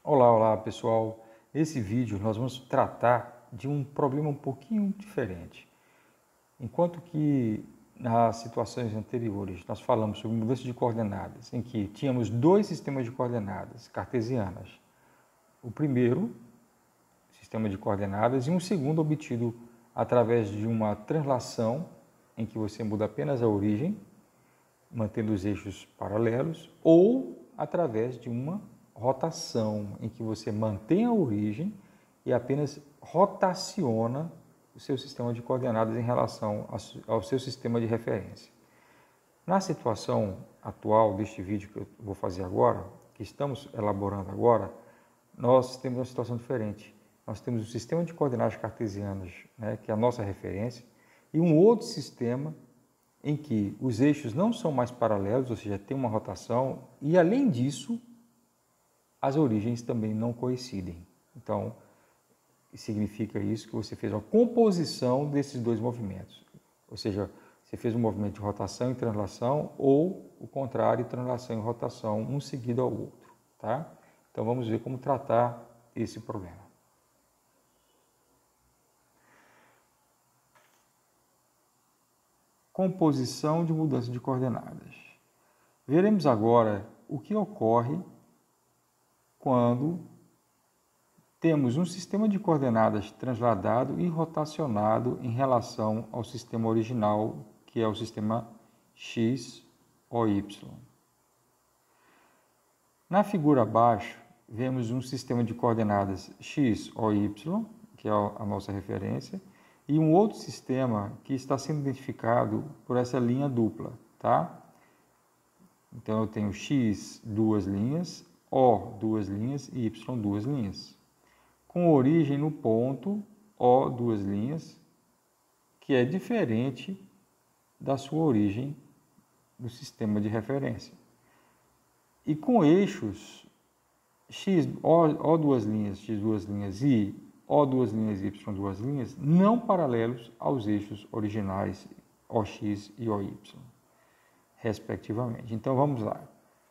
Olá pessoal. Nesse vídeo nós vamos tratar de um problema um pouquinho diferente. Enquanto que nas situações anteriores nós falamos sobre mudança de coordenadas, em que tínhamos dois sistemas de coordenadas cartesianas. O primeiro sistema de coordenadas e um segundo obtido através de uma translação em que você muda apenas a origem, mantendo os eixos paralelos, ou através de uma rotação, em que você mantém a origem e apenas rotaciona o seu sistema de coordenadas em relação ao seu sistema de referência. Na situação atual deste vídeo que eu vou fazer agora, que estamos elaborando agora, nós temos uma situação diferente. Nós temos o sistema de coordenadas cartesianas, que é a nossa referência, e um outro sistema em que os eixos não são mais paralelos, ou seja, tem uma rotação, e além disso, as origens também não coincidem. Então, significa isso que você fez uma composição desses dois movimentos. Ou seja, você fez um movimento de rotação e translação, ou o contrário, translação e rotação, um seguido ao outro. Tá? Então, vamos ver como tratar esse problema. Composição de mudança de coordenadas. Veremos agora o que ocorre quando temos um sistema de coordenadas transladado e rotacionado em relação ao sistema original, que é o sistema x ou y. Na figura abaixo, vemos um sistema de coordenadas x ou y, que é a nossa referência, e um outro sistema que está sendo identificado por essa linha dupla, tá? Então, eu tenho x, duas linhas, O, duas linhas e Y, duas linhas. Com origem no ponto O, duas linhas, que é diferente da sua origem do sistema de referência. E com eixos x, O duas linhas, x duas linhas e O duas linhas e Y duas linhas, não paralelos aos eixos originais OX e OY, respectivamente. Então, vamos lá.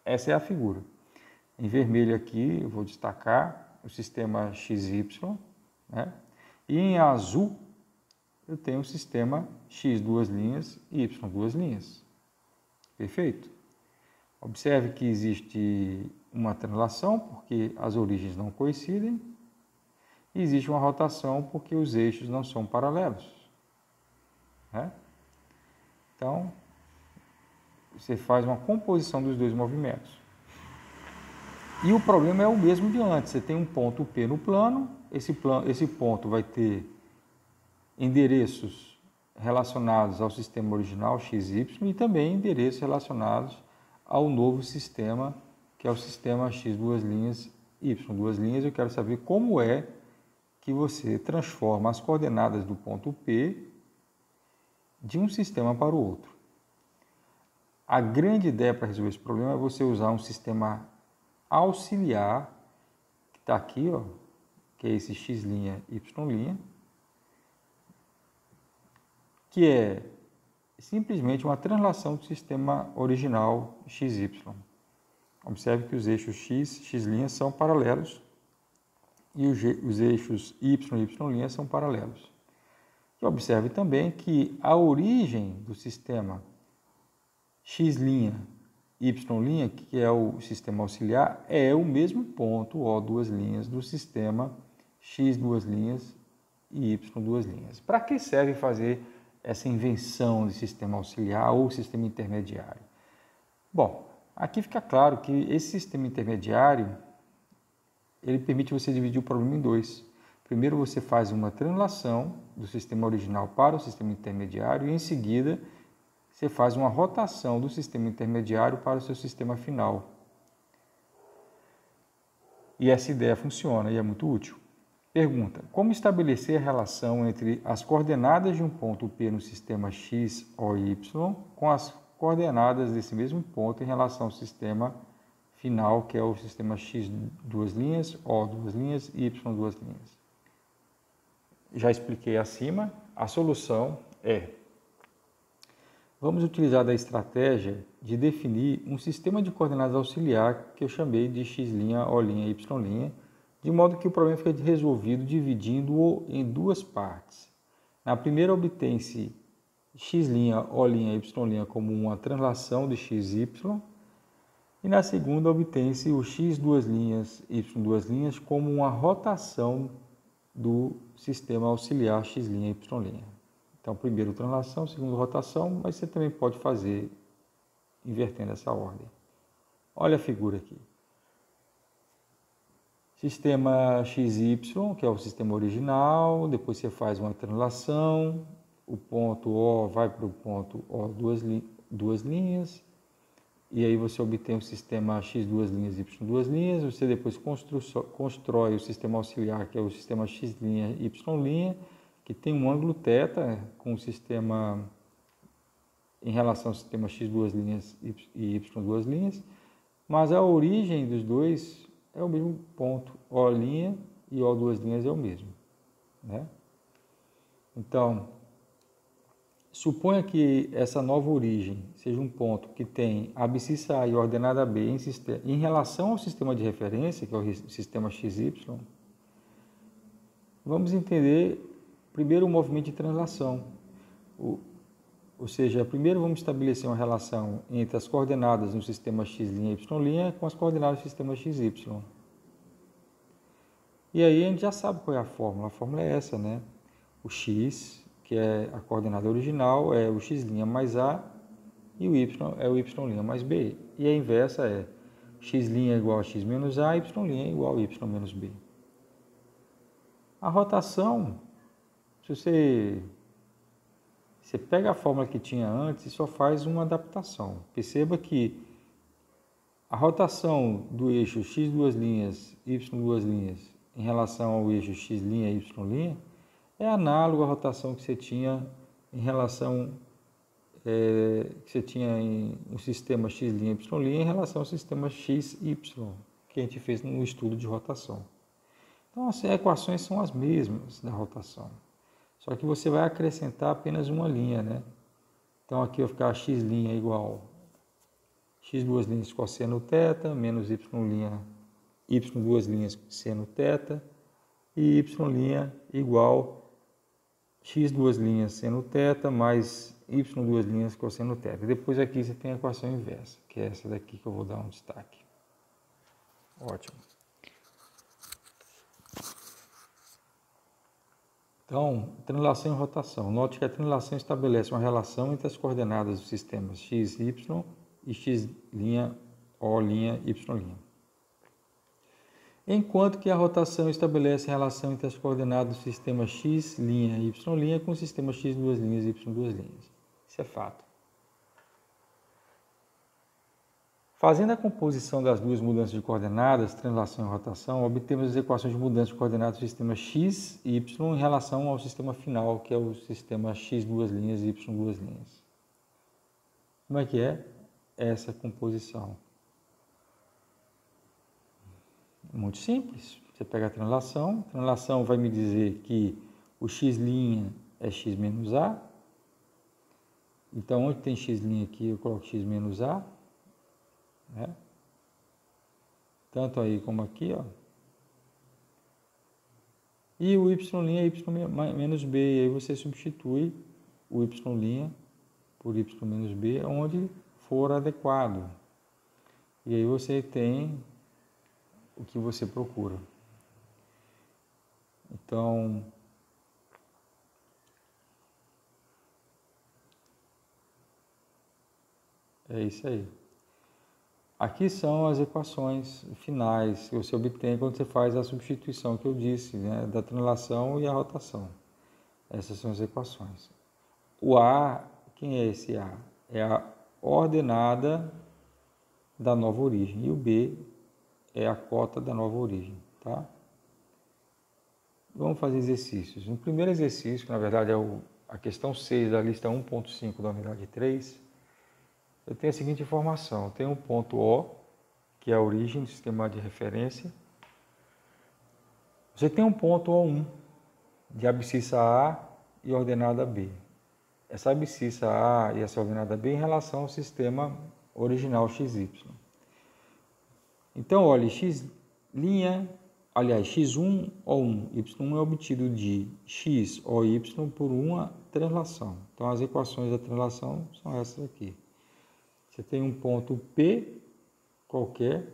Essa é a figura. Em vermelho aqui, eu vou destacar o sistema XY, né? E em azul, eu tenho o sistema X duas linhas e Y duas linhas. Perfeito? Observe que existe uma translação, porque as origens não coincidem, e existe uma rotação, porque os eixos não são paralelos. Né? Então, você faz uma composição dos dois movimentos. E o problema é o mesmo de antes. Você tem um ponto P no plano, esse ponto vai ter endereços relacionados ao sistema original XY e também endereços relacionados ao novo sistema, que é o sistema X duas linhas, Y duas linhas. Eu quero saber como é que você transforma as coordenadas do ponto P de um sistema para o outro. A grande ideia para resolver esse problema é você usar um sistema auxiliar, que está aqui, ó, que é esse x', y', que é simplesmente uma translação do sistema original xy. Observe que os eixos x, x' são paralelos e os eixos y e y' são paralelos. E observe também que a origem do sistema x', y', que é o sistema auxiliar, é o mesmo ponto, O duas linhas, do sistema x duas linhas e y duas linhas. Para que serve fazer essa invenção de sistema auxiliar ou sistema intermediário? Bom, aqui fica claro que esse sistema intermediário, ele permite você dividir o problema em dois. Primeiro você faz uma translação do sistema original para o sistema intermediário e em seguida você faz uma rotação do sistema intermediário para o seu sistema final. E essa ideia funciona e é muito útil. Pergunta: como estabelecer a relação entre as coordenadas de um ponto P no sistema X ou Y com as coordenadas desse mesmo ponto em relação ao sistema final, que é o sistema X duas linhas, O duas linhas e Y duas linhas? Já expliquei acima. A solução é: vamos utilizar da estratégia de definir um sistema de coordenadas auxiliar que eu chamei de x', O', y', de modo que o problema fica resolvido dividindo-o em duas partes. Na primeira, obtém-se x', O', y' como uma translação de xy, e na segunda, obtém-se o x duas linhas, y duas linhas como uma rotação do sistema auxiliar x', y'. Então, primeiro translação, segundo rotação, mas você também pode fazer invertendo essa ordem. Olha a figura aqui. Sistema XY, que é o sistema original, depois você faz uma translação, o ponto O vai para o ponto O duas linhas, e aí você obtém o sistema X duas linhas, Y duas linhas, você depois constrói o sistema auxiliar, que é o sistema X', Y', que tem um ângulo θ com o sistema em relação ao sistema X duas linhas e Y duas linhas, mas a origem dos dois é o mesmo ponto, O' e O duas linhas é o mesmo, né? Então, suponha que essa nova origem seja um ponto que tem abscissa A e ordenada B em relação ao sistema de referência, que é o sistema XY. Vamos entender primeiro o movimento de translação. Ou seja, primeiro vamos estabelecer uma relação entre as coordenadas no sistema x', y' com as coordenadas do sistema xy. E aí a gente já sabe qual é a fórmula é essa, né? O x, que é a coordenada original, é o x' mais a, e o y é o y' mais b. E a inversa é x' é igual a x menos a, y' é igual a y menos b. A rotação, se você pega a fórmula que tinha antes e só faz uma adaptação. Perceba que a rotação do eixo x duas linhas, y duas linhas, em relação ao eixo x' e y' é análogo à rotação que você tinha em relação no sistema x', y' em relação ao sistema xy, que a gente fez no estudo de rotação. Então, as equações são as mesmas da rotação. Só que você vai acrescentar apenas uma linha, né? Então, aqui vai ficar x' igual x duas linhas cosseno θ, menos y duas linhas seno θ, e y' igual x duas linhas seno θ, mais y duas linhas cosseno θ. E depois aqui você tem a equação inversa, que é essa daqui que eu vou dar um destaque. Ótimo. Então, translação e rotação. Note que a translação estabelece uma relação entre as coordenadas dos sistemas x, y e x', O', y'. Enquanto que a rotação estabelece a relação entre as coordenadas do sistema x', y' com o sistema x duas linhas, y duas linhas. Isso é fato. Fazendo a composição das duas mudanças de coordenadas, translação e rotação, obtemos as equações de mudança de coordenadas do sistema x e y em relação ao sistema final, que é o sistema x duas linhas e y duas linhas. Como é que é essa composição? Muito simples. Você pega a translação vai me dizer que o x' é x menos a. Então, onde tem x' aqui, eu coloco x menos a. Né? Tanto aí como aqui, ó. E o y' é y menos b, e aí você substitui o y' por y menos b, onde for adequado. E aí você tem o que você procura. Então, é isso aí. Aqui são as equações finais que você obtém quando você faz a substituição que eu disse, né, da translação e a rotação. Essas são as equações. O A, quem é esse A? É a ordenada da nova origem. E o B é a cota da nova origem, tá? Vamos fazer exercícios. No primeiro exercício, que na verdade é a questão 6 da lista 1.5 da unidade 3, eu tenho a seguinte informação. Eu tenho um ponto O, que é a origem do sistema de referência. Você tem um ponto O1, de abscissa A e ordenada B. Essa abscissa A e essa ordenada B em relação ao sistema original XY. Então, olha, x', aliás, x1 O1, y1 é obtido de x ou y por uma translação. Então, as equações da translação são essas aqui. Você tem um ponto P qualquer,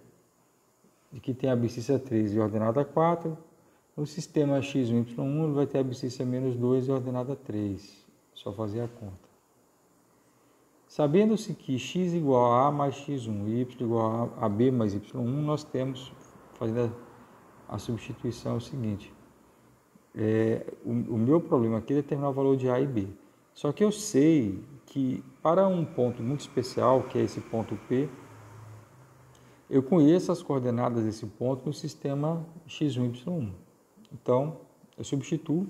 de que tem a abscissa 3 e ordenada 4. No sistema x1, y1, ele vai ter a abscissa menos 2 e ordenada 3. Só fazer a conta. Sabendo-se que x igual a mais x1 e y igual a b mais y1, nós temos, fazendo a substituição, o seguinte. O meu problema aqui é determinar o valor de a e b. Só que eu sei que para um ponto muito especial, que é esse ponto P, eu conheço as coordenadas desse ponto no sistema x1, y1. Então, eu substituo.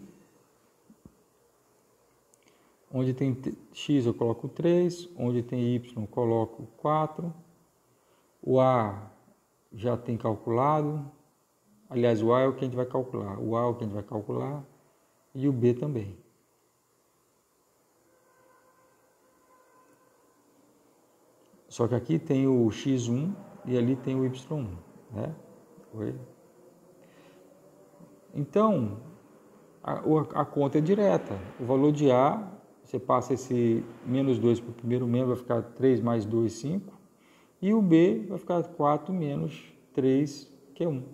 Onde tem x eu coloco 3, onde tem y eu coloco 4. O a já tem calculado. Aliás, o a é o que a gente vai calcular. O a é o que a gente vai calcular. E o b também. Só que aqui tem o x1 e ali tem o y1, né? Então, a conta é direta. O valor de a, você passa esse menos 2 para o primeiro membro, vai ficar 3 mais 2, 5. E o b vai ficar 4 menos 3, que é 1.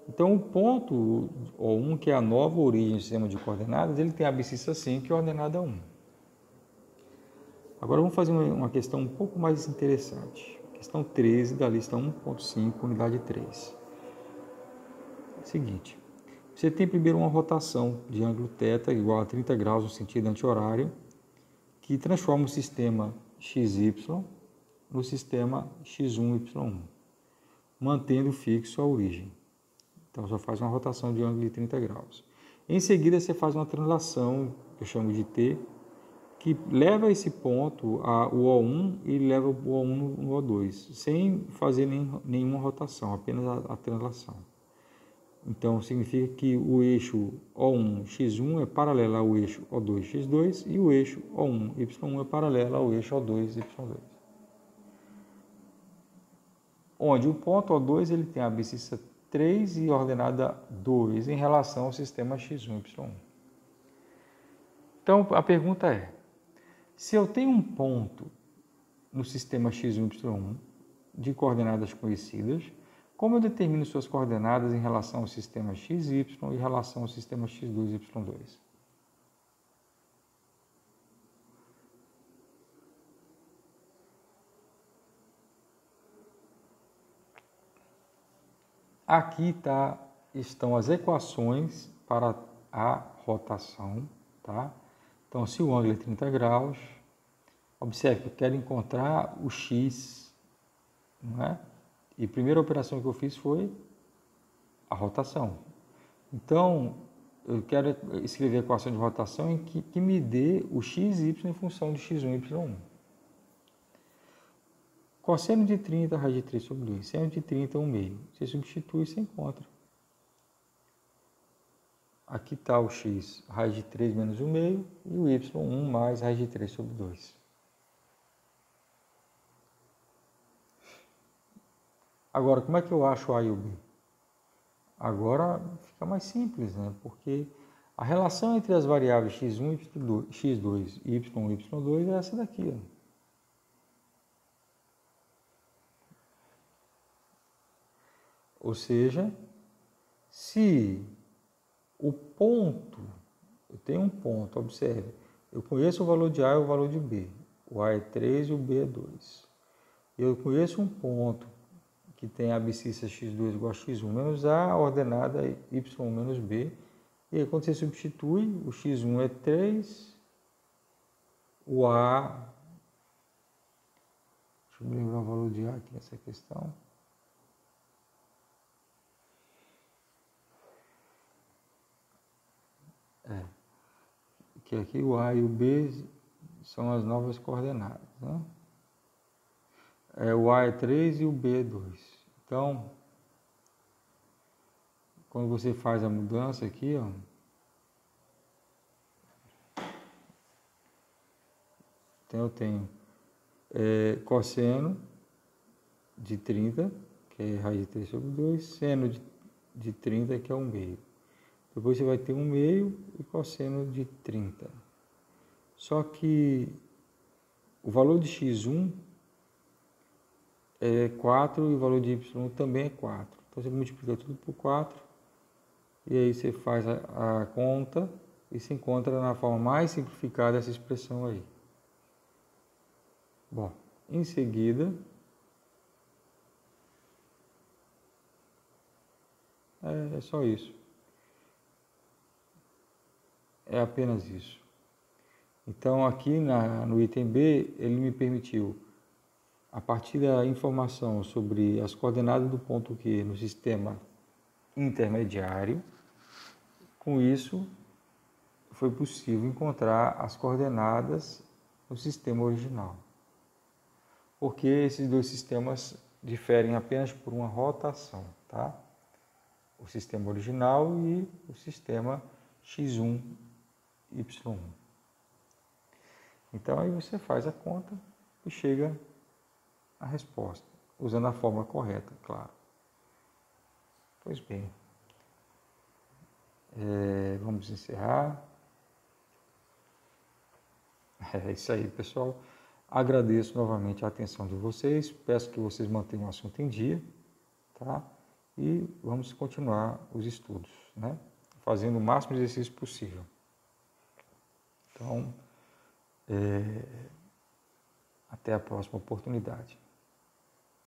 Então, o ponto O1, que é a nova origem do sistema de coordenadas, ele tem a abscissa 5 e a ordenada 1. Agora, vamos fazer uma questão um pouco mais interessante. Questão 13 da lista 1.5, unidade 3. Seguinte. Você tem primeiro uma rotação de ângulo θ igual a 30 graus no sentido anti-horário, que transforma o sistema XY no sistema X1, Y1, mantendo fixo a origem. Então, só faz uma rotação de ângulo de 30 graus. Em seguida, você faz uma translação, que eu chamo de T, que leva esse ponto, o O1, e leva o O1 no O2, sem fazer nenhuma rotação, apenas a translação. Então, significa que o eixo O1, x1 é paralelo ao eixo O2, x2, e o eixo O1, y1 é paralelo ao eixo O2, y2. Onde o ponto O2 ele tem a abscissa 3 e ordenada 2 em relação ao sistema x1, y1. Então, a pergunta é, se eu tenho um ponto no sistema x1, y1 de coordenadas conhecidas, como eu determino suas coordenadas em relação ao sistema x, y e em relação ao sistema x2 e y2? Aqui estão as equações para a rotação, tá? Então, se o ângulo é 30 graus, observe que eu quero encontrar o x, não é? E a primeira operação que eu fiz foi a rotação. Então, eu quero escrever a equação de rotação em que me dê o x e y em função de x1 e y1. Cosseno de 30, raiz de 3 sobre 2. Seno de 30, 1 meio. Você substitui e você encontra. Aqui está o x, raiz de 3 menos 1 meio, e o y, 1 mais raiz de 3 sobre 2. Agora, como é que eu acho A e o B? Agora fica mais simples, né? Porque a relação entre as variáveis x1, x2, y e y2 é essa daqui. Ó. Ou seja, se o ponto, eu tenho um ponto, observe, eu conheço o valor de A e o valor de B. O A é 3 e o B é 2. Eu conheço um ponto que tem a abscissa x2 igual a x1 menos a, a ordenada y menos b. E aí, quando você substitui, o x1 é 3, o a... Deixa eu me lembrar o valor de a aqui nessa questão. Que aqui o a e o b são as novas coordenadas, né? O A é 3 e o B é 2. Então, quando você faz a mudança aqui, ó, então eu tenho cosseno de 30, que é raiz de 3 sobre 2, seno de 30, que é 1/2. Depois você vai ter 1/2 e cosseno de 30. Só que o valor de x1 é 4 e o valor de y também é 4. Então você multiplica tudo por 4 e aí você faz a conta e se encontra na forma mais simplificada essa expressão aí. Bom, em seguida, é só isso. É apenas isso. Então aqui no item B, ele me permitiu, a partir da informação sobre as coordenadas do ponto Q no sistema intermediário, com isso foi possível encontrar as coordenadas no sistema original. Porque esses dois sistemas diferem apenas por uma rotação, tá? O sistema original e o sistema x1, y1. Então aí você faz a conta e chega à resposta, usando a fórmula correta, claro. Pois bem, vamos encerrar. É isso aí, pessoal. Agradeço novamente a atenção de vocês, peço que vocês mantenham o assunto em dia, tá? E vamos continuar os estudos, né? Fazendo o máximo de exercício possível. Então, até a próxima oportunidade.